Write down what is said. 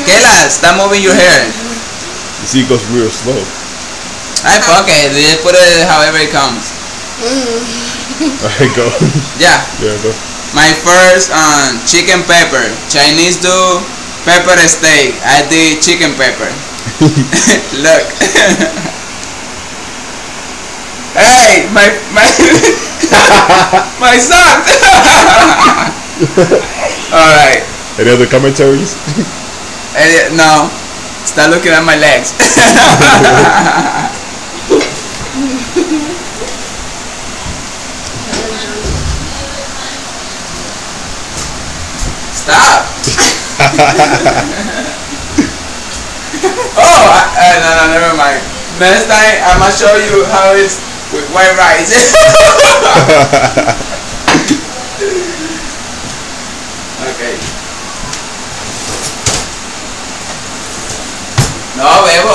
Kayla, stop moving your hair. You see, it goes real slow. I fuck it. Just put it however it comes. Alright, go. Yeah. Yeah, go. My first chicken pepper. Chinese do pepper steak. I did chicken pepper. Look. Hey, my my son. All right. Any other commentaries? No. Start looking at my legs. Stop. Oh, no, never mind. Next time I'm gonna show you how it's with white rice. Okay. No, bebo.